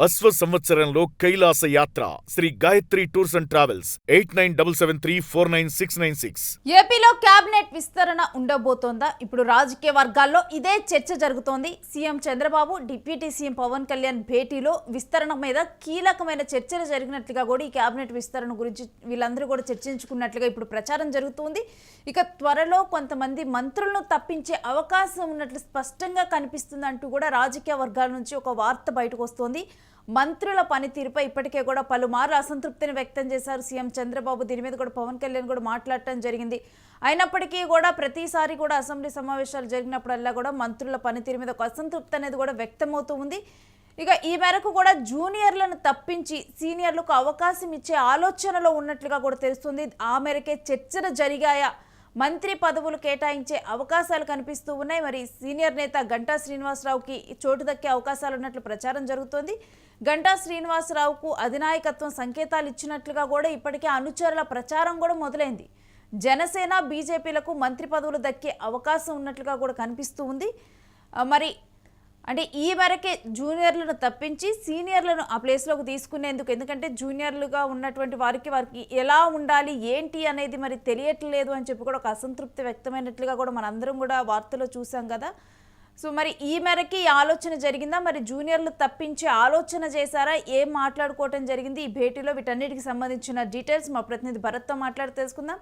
అశ్వ సంవత్సరంలో కైలాస యాత్ర Sri Gayatri tours and travels 8977349696. ఏపీలో కేబినెట్ విస్తరణ ఉండబోతోందా? ఇప్పుడు రాజకీయ వర్గాల్లో ఇదే చర్చ జరుగుతోంది. CM Chandrababu deputy CM Pawan Kalyan భేటీలో విస్తరణ మీద కీలకమైన చర్చలు జరిగినట్లుగా కూడా ఈ కేబినెట్ విస్తరణ గురించి వీళ్ళందరూ కూడా చర్చించుకున్నట్లుగా ఇప్పుడు ప్రచారం జరుగుతుంది. ఇక త్వరలో కొంతమంది మంత్రులను తప్పించే అవకాశం ఉన్నట్లు స్పష్టంగా కనిపిస్తుంది అంటూ కూడా రాజకీయ వర్గాల నుంచి ఒక వార్త బయటకు వస్తోంది. మంత్రుల పనితీరుపై ఇప్పటికే కూడా పలుమార్లు అసంతృప్తిని వ్యక్తం చేశారు సీఎం చంద్రబాబు. దీని మీద కూడా పవన్ కళ్యాణ్ కూడా మాట్లాడటం జరిగింది. అయినప్పటికీ కూడా ప్రతిసారి కూడా అసెంబ్లీ సమావేశాలు జరిగినప్పుడల్లా కూడా మంత్రుల పనితీరు మీద ఒక అసంతృప్తి అనేది కూడా వ్యక్తమవుతూ ఉంది. ఇక ఈ మేరకు కూడా జూనియర్లను తప్పించి సీనియర్లకు అవకాశం ఇచ్చే ఆలోచనలో ఉన్నట్లుగా కూడా తెలుస్తుంది. ఆ మేరకే చర్చలు జరిగాయా, మంత్రి పదవులు కేటాయించే అవకాశాలు కనిపిస్తూ ఉన్నాయి. మరి సీనియర్ నేత గంటా శ్రీనివాసరావుకి చోటు దక్కే అవకాశాలు ఉన్నట్లు ప్రచారం జరుగుతోంది. గంటా శ్రీనివాసరావుకు అధినాయకత్వం సంకేతాలు ఇచ్చినట్లుగా కూడా ఇప్పటికే అనుచరుల ప్రచారం కూడా మొదలైంది. జనసేన బీజేపీలకు మంత్రి పదవులు దక్కే అవకాశం ఉన్నట్లుగా కూడా కనిపిస్తూ ఉంది. మరి అంటే ఈ మేరకే జూనియర్లను తప్పించి సీనియర్లను ఆ ప్లేస్లోకి తీసుకునేందుకు, ఎందుకంటే జూనియర్లుగా ఉన్నటువంటి వారికి ఎలా ఉండాలి ఏంటి అనేది మరి తెలియట్లేదు అని చెప్పి కూడా ఒక అసంతృప్తి వ్యక్తమైనట్లుగా కూడా మనందరం కూడా వార్తలో చూసాం కదా. సో మరి ఈ మేరకి ఆలోచన జరిగిందా? మరి జూనియర్లు తప్పించే ఆలోచన చేశారా? ఏం మాట్లాడుకోవటం జరిగింది ఈ భేటీలో? వీటన్నిటికి సంబంధించిన డీటెయిల్స్ మా ప్రతినిధి భరత్తో మాట్లాడి తెలుసుకుందాం.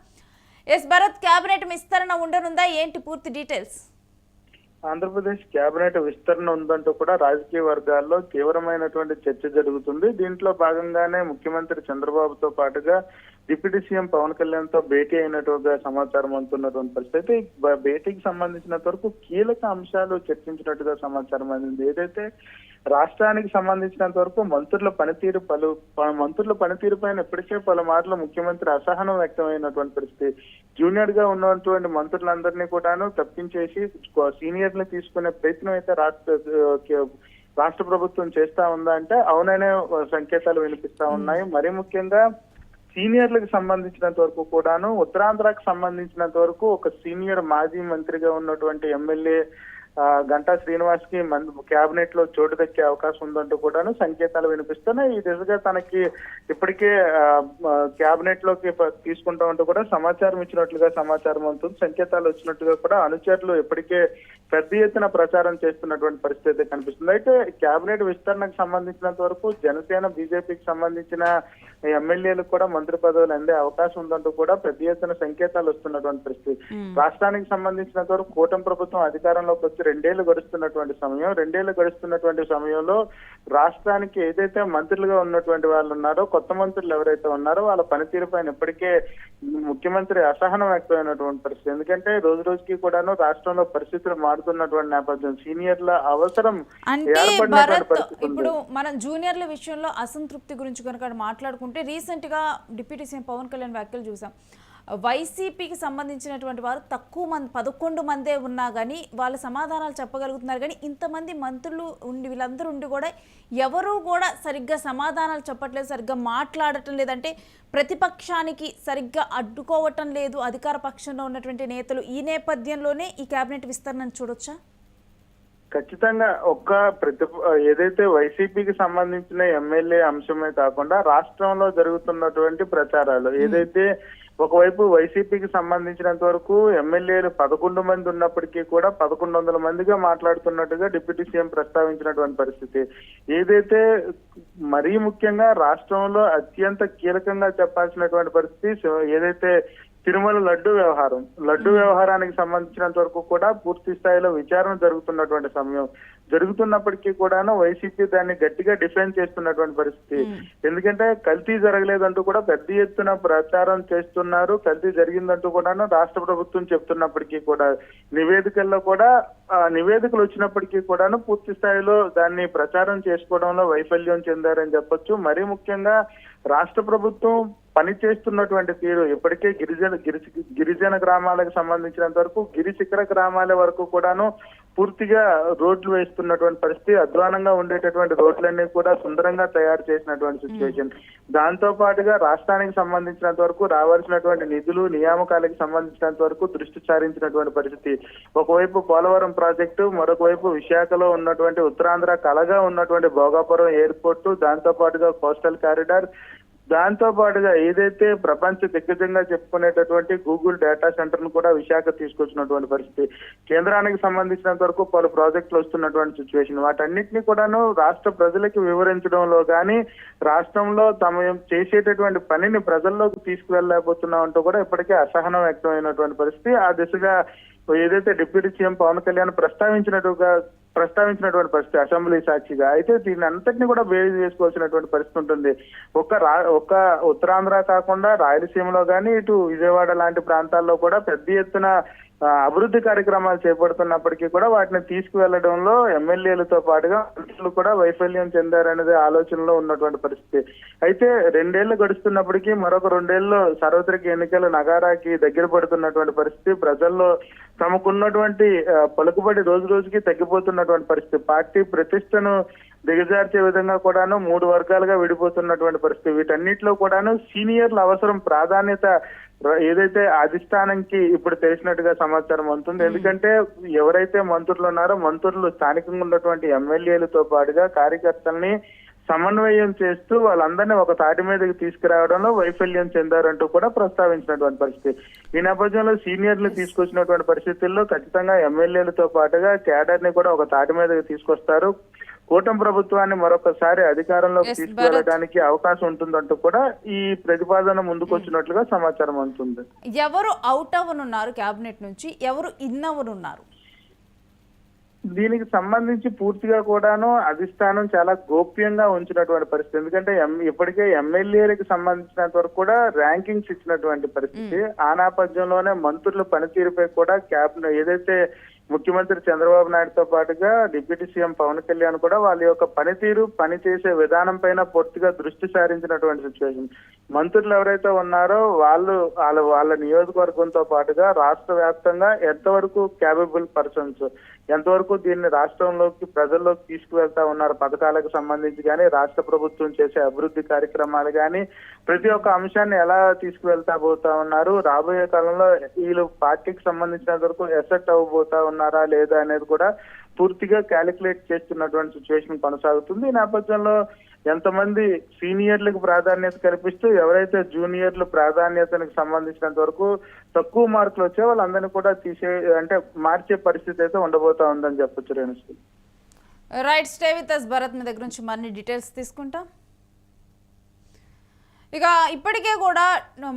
ఎస్ భరత్, కేబినెట్ విస్తరణ ఉండనుందా? ఏంటి పూర్తి డీటెయిల్స్? ఆంధ్రప్రదేశ్ కేబినెట్ విస్తరణ ఉందంటూ కూడా రాజకీయ వర్గాల్లో తీవ్రమైనటువంటి చర్చ జరుగుతుంది. దీంట్లో భాగంగానే ముఖ్యమంత్రి చంద్రబాబుతో పాటుగా డిప్యూటీ సీఎం పవన్ కళ్యాణ్ తో భేటీ అయినట్టుగా సమాచారం అందుతున్నటువంటి పరిస్థితి. భేటీకి సంబంధించినంత వరకు కీలక అంశాలు చర్చించినట్టుగా సమాచారం అందింది. ఏదైతే రాష్ట్రానికి సంబంధించినంత వరకు మంత్రుల పనితీరు పైన ఇప్పటికే పలుమార్లు ముఖ్యమంత్రి అసహనం వ్యక్తమైనటువంటి పరిస్థితి. జూనియర్ గా ఉన్నటువంటి మంత్రులందరినీ కూడాను తప్పించేసి సీనియర్లు తీసుకునే ప్రయత్నం అయితే రాష్ట్ర ప్రభుత్వం చేస్తా ఉందా అంటే అవుననే సంకేతాలు వినిపిస్తా ఉన్నాయి. మరీ ముఖ్యంగా సీనియర్లకు సంబంధించినంత వరకు కూడాను ఉత్తరాంధ్రకు సంబంధించినంత వరకు ఒక సీనియర్ మాజీ మంత్రిగా ఉన్నటువంటి ఎమ్మెల్యే గంటా శ్రీనివాస్ కి కేబినెట్ లో చోటు దక్కే అవకాశం ఉందంటూ కూడాను సంకేతాలు వినిపిస్తున్నాయి. ఈ దిశగా తనకి ఇప్పటికే కేబినెట్ లోకి తీసుకుంటామంటూ కూడా సమాచారం ఇచ్చినట్లుగా సమాచారం అవుతుంది. సంకేతాలు వచ్చినట్టుగా కూడా అనుచరులు ఇప్పటికే పెద్ద ఎత్తున ప్రచారం చేస్తున్నటువంటి పరిస్థితి కనిపిస్తుంది. అయితే కేబినెట్ విస్తరణకు సంబంధించినంత వరకు జనసేన బీజేపీకి సంబంధించిన ఎమ్మెల్యేలకు కూడా మంత్రి పదవులు అందే అవకాశం ఉందంటూ కూడా పెద్ద ఎత్తున సంకేతాలు వస్తున్నటువంటి పరిస్థితి. రాష్ట్రానికి సంబంధించినంత వరకు కూటమి ప్రభుత్వం అధికారంలోకి వచ్చి రెండేళ్లు గడుస్తున్నటువంటి సమయంలో రాష్ట్రానికి ఏదైతే మంత్రులుగా ఉన్నటువంటి వాళ్ళు ఉన్నారో, కొత్త మంత్రులు ఎవరైతే ఉన్నారో వాళ్ళ పనితీరు పైన ఇప్పటికే ముఖ్యమంత్రి అసహనం వ్యక్తమైనటువంటి పరిస్థితి. ఎందుకంటే రోజు రోజుకి కూడాను రాష్ట్రంలో పరిస్థితులు మారుతున్నటువంటి నేపథ్యం, సీనియర్ల అవసరం ఏర్పడినటువంటి పరిస్థితి. ఇప్పుడు మనం జూనియర్ల విషయంలో అసంతృప్తి గురించి కనుక మాట్లాడుకుంటే రీసెంట్ గా డిప్యూటీ సీఎం పవన్ కళ్యాణ్ వ్యాఖ్యలు చూసాం. వైసీపీకి సంబంధించినటువంటి వారు తక్కువ మంది 11 మందే ఉన్నా కానీ వాళ్ళు సమాధానాలు చెప్పగలుగుతున్నారు. కానీ ఇంతమంది మంత్రులు ఉండి వీళ్ళందరూ ఉండి కూడా ఎవరూ కూడా సరిగ్గా సమాధానాలు చెప్పట్లేదు, సరిగ్గా మాట్లాడటం లేదంటే ప్రతిపక్షానికి సరిగ్గా అడ్డుకోవటం లేదు అధికార పక్షంలో ఉన్నటువంటి నేతలు. ఈ నేపథ్యంలోనే ఈ కేబినెట్ విస్తరణను చూడొచ్చా? ఖచ్చితంగా ఏదైతే వైసీపీకి సంబంధించిన ఎమ్మెల్యే అంశమే కాకుండా రాష్ట్రంలో జరుగుతున్నటువంటి ప్రచారాలు, ఏదైతే ఒకవైపు వైసీపీకి సంబంధించినంత వరకు ఎమ్మెల్యేలు 11 మంది ఉన్నప్పటికీ కూడా 1100 మందిగా మాట్లాడుతున్నట్టుగా డిప్యూటీ సీఎం ప్రస్తావించినటువంటి పరిస్థితి. ఏదైతే మరీ ముఖ్యంగా రాష్ట్రంలో అత్యంత కీలకంగా చెప్పాల్సినటువంటి పరిస్థితి ఏదైతే తిరుమల లడ్డు వ్యవహారానికి సంబంధించినంత వరకు కూడా పూర్తి స్థాయిలో విచారణ జరుగుతున్నటువంటి సమయం జరుగుతున్నప్పటికీ కూడాను వైసీపీ దాన్ని గట్టిగా డిఫెండ్ చేస్తున్నటువంటి పరిస్థితి. ఎందుకంటే కల్తీ జరగలేదంటూ కూడా పెద్ద ఎత్తున ప్రచారం చేస్తున్నారు. కల్తీ జరిగిందంటూ కూడాను రాష్ట్ర ప్రభుత్వం చెప్తున్నప్పటికీ కూడా నివేదికలు వచ్చినప్పటికీ కూడాను పూర్తి స్థాయిలో దాన్ని ప్రచారం చేసుకోవడంలో వైఫల్యం చెందారని చెప్పొచ్చు. మరీ ముఖ్యంగా రాష్ట్ర ప్రభుత్వం పని చేస్తున్నటువంటి తీరు ఇప్పటికే గిరిజన గ్రామాలకు సంబంధించినంత వరకు గిరి శిఖర గ్రామాల వరకు కూడాను పూర్తిగా రోడ్లు వేస్తున్నటువంటి పరిస్థితి, అధ్వానంగా ఉండేటటువంటి రోడ్లన్నీ కూడా సుందరంగా తయారు చేసినటువంటి సిచ్యువేషన్. దాంతో పాటుగా రాష్ట్రానికి సంబంధించినంత వరకు రావాల్సినటువంటి నిధులు నియామకాలకు సంబంధించినంత వరకు దృష్టి సారించినటువంటి పరిస్థితి. ఒకవైపు పోలవరం ప్రాజెక్టు, మరొక వైపు విశాఖలో ఉన్నటువంటి ఉత్తరాంధ్ర కలగా ఉన్నటువంటి భోగాపురం ఎయిర్పోర్టు, దాంతో పాటుగా కోస్టల్ కారిడార్, దాంతో పాటుగా ఏదైతే ప్రపంచ దిగ్గజంగా చెప్పుకునేటటువంటి గూగుల్ డేటా సెంటర్ ను కూడా విశాఖ తీసుకొచ్చినటువంటి పరిస్థితి. కేంద్రానికి సంబంధించినంత వరకు పలు ప్రాజెక్టులు వస్తున్నటువంటి సిచ్యువేషన్. వాటన్నిటిని కూడాను రాష్ట్ర ప్రజలకు వివరించడంలో కానీ, రాష్ట్రంలో తమ చేసేటటువంటి పనిని ప్రజల్లోకి తీసుకువెళ్ళలేకపోతున్నామంటూ కూడా ఇప్పటికే అసహనం వ్యక్తమైనటువంటి పరిస్థితి. ఆ దిశగా ఏదైతే డిప్యూటీ సీఎం పవన్ కళ్యాణ్ ప్రస్తావించినటువంటి పరిస్థితి అసెంబ్లీ సాక్షిగా. అయితే దీన్ని అంతటినీ కూడా బేరీ చేసుకోవాల్సినటువంటి పరిస్థితి ఉంటుంది. ఒక్క ఉత్తరాంధ్ర కాకుండా రాయలసీమలో కానీ, ఇటు విజయవాడ లాంటి ప్రాంతాల్లో కూడా పెద్ద ఎత్తున అభివృద్ధి కార్యక్రమాలు చేపడుతున్నప్పటికీ కూడా వాటిని తీసుకువెళ్లడంలో ఎమ్మెల్యేలతో పాటుగా మంత్రులు కూడా వైఫల్యం చెందారనేది ఆలోచనలో ఉన్నటువంటి పరిస్థితి. అయితే 2 ఏళ్లు గడుస్తున్నప్పటికీ మరొక 2 ఏళ్లలో సార్వత్రిక ఎన్నికల నగారాకి దగ్గర పడుతున్నటువంటి పరిస్థితి. ప్రజల్లో తమకున్నటువంటి పలుకుబడి రోజు రోజుకి తగ్గిపోతున్నటువంటి పరిస్థితి. పార్టీ ప్రతిష్టను దిగజార్చే విధంగా కూడాను 3 వర్గాలుగా విడిపోతున్నటువంటి పరిస్థితి. వీటన్నిటిలో కూడాను సీనియర్ల అవసరం ప్రాధాన్యత ఏదైతే అధిష్టానానికి ఇప్పుడు తెలిసినట్టుగా సమాచారం అందుతుంది. ఎందుకంటే ఎవరైతే మంత్రులు ఉన్నారో మంత్రులు స్థానికంగా ఉన్నటువంటి ఎమ్మెల్యేలతో పాటుగా కార్యకర్తల్ని సమన్వయం చేస్తూ వాళ్ళందరినీ ఒక తాటి మీదకి తీసుకురావడంలో వైఫల్యం చెందారంటూ కూడా ప్రస్తావించినటువంటి పరిస్థితి. ఈ నేపథ్యంలో సీనియర్లు తీసుకొచ్చినటువంటి పరిస్థితుల్లో ఖచ్చితంగా ఎమ్మెల్యేలతో పాటుగా క్యాడర్ ని కూడా ఒక తాటి మీదకి తీసుకొస్తారు. కూటమి ప్రభుత్వాన్ని మరొకసారి అధికారంలోకి తీసుకువెళ్ళడానికి అవకాశం ఉంటుందంటూ కూడా ఈ ప్రతిపాదన ముందుకు వచ్చినట్లుగా సమాచారం అందుతుంది. ఎవరు అవుట్ అవనున్నారు క్యాబినెట్ నుంచి, ఎవరు ఇన్ అవనున్నారు? దీనికి సంబంధించి పూర్తిగా కూడాను అధిష్టానం చాలా గోప్యంగా ఉంచినటువంటి పరిస్థితి. ఎందుకంటే ఇప్పటికే ఎమ్మెల్యేలకు సంబంధించినంత వరకు కూడా ర్యాంకింగ్స్ ఇచ్చినటువంటి పరిస్థితి. ఆ నేపథ్యంలోనే మంత్రుల పనితీరుపై కూడా క్యాబినెట్ ఏదైతే ముఖ్యమంత్రి చంద్రబాబు నాయుడుతో పాటుగా డిప్యూటీ సీఎం పవన్ కళ్యాణ్ కూడా వాళ్ళ యొక్క పనితీరు, పనిచేసే విధానం పైన పూర్తిగా దృష్టి సారించినటువంటి సిచ్యువేషన్. మంత్రులు ఎవరైతే ఉన్నారో వాళ్ళ నియోజకవర్గంతో పాటుగా రాష్ట్ర వ్యాప్తంగా ఎంతవరకు క్యాపబుల్ పర్సన్స్, ఎంతవరకు దీన్ని రాష్ట్రంలోకి ప్రజల్లోకి తీసుకువెళ్తా ఉన్నారు, పథకాలకు సంబంధించి కానీ, రాష్ట్ర ప్రభుత్వం చేసే అభివృద్ధి కార్యక్రమాలు కానీ, ప్రతి ఒక్క అంశాన్ని ఎలా తీసుకువెళ్తా పోతా ఉన్నారు, రాబోయే కాలంలో వీళ్ళు పార్టీకి సంబంధించినంత వరకు ఎసెట్ అవ్వబోతా ఉన్నారా లేదా అనేది కూడా పూర్తిగా క్యాలిక్యులేట్ చేస్తున్నటువంటి సిచ్యువేషన్ కొనసాగుతుంది. ఈ నేపథ్యంలో ఎంతమంది సీనియర్లకు ప్రాధాన్యత కల్పిస్తూ ఎవరైతే జూనియర్లు ప్రాధాన్యతకు సంబంధించినంత వరకు తక్కువ మార్కులు వచ్చే వాళ్ళందరినీ కూడా మార్చే పరిస్థితి అయితే ఉండబోతా ఉందని చెప్పొచ్చు. Renushri, right, stay with us Bharat. మీ దగ్గర నుంచి మరిన్ని డీటెయిల్స్ తీసుకుంటాం. ఇక ఇప్పటికే కూడా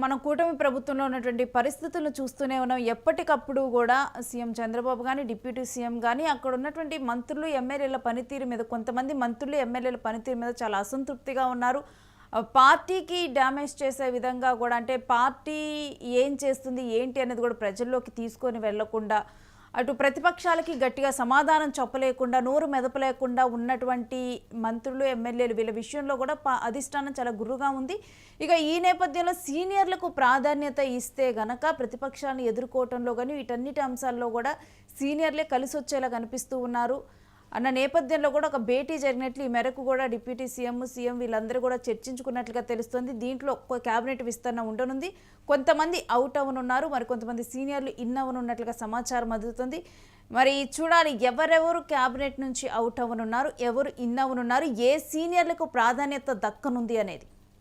మన కూటమి ప్రభుత్వంలో ఉన్నటువంటి పరిస్థితులను చూస్తూనే ఉన్నాం. ఎప్పటికప్పుడు కూడా సీఎం చంద్రబాబు కానీ, డిప్యూటీ సీఎం కానీ, అక్కడ ఉన్నటువంటి మంత్రులు ఎమ్మెల్యేల పనితీరు మీద, కొంతమంది మంత్రులు ఎమ్మెల్యేల పనితీరు మీద చాలా అసంతృప్తిగా ఉన్నారు. పార్టీకి డ్యామేజ్ చేసే విధంగా కూడా, అంటే పార్టీ ఏం చేస్తుంది ఏంటి అనేది కూడా ప్రజల్లోకి తీసుకొని వెళ్లకుండా, అటు ప్రతిపక్షాలకి గట్టిగా సమాధానం చెప్పలేకుండా, నోరు మెదపలేకుండా ఉన్నటువంటి మంత్రులు ఎమ్మెల్యేలు వీళ్ళ విషయంలో కూడా అధిష్టానం చాలా గుర్రుగా ఉంది. ఇక ఈ నేపథ్యంలో సీనియర్లకు ప్రాధాన్యత ఇస్తే గనక ప్రతిపక్షాలను ఎదుర్కోవటంలో కానీ వీటన్నిటి అంశాల్లో కూడా సీనియర్లే కలిసి వచ్చేలా కనిపిస్తూ ఉన్నారు అన్న నేపథ్యంలో కూడా ఒక భేటీ జరిగినట్లు, ఈ మేరకు కూడా డిప్యూటీ సీఎం వీళ్ళందరూ కూడా చర్చించుకున్నట్లుగా తెలుస్తుంది. దీంట్లో కేబినెట్ విస్తరణ ఉండనుంది. కొంతమంది అవుట్ అవనున్నారు, మరి కొంతమంది సీనియర్లు ఇన్ అవనున్నట్లుగా సమాచారం అందుతుంది. మరి చూడాలి ఎవరెవరు కేబినెట్ నుంచి అవుట్ అవనున్నారు, ఎవరు ఇన్ అవనున్నారు, ఏ సీనియర్లకు ప్రాధాన్యత దక్కనుంది అనేది.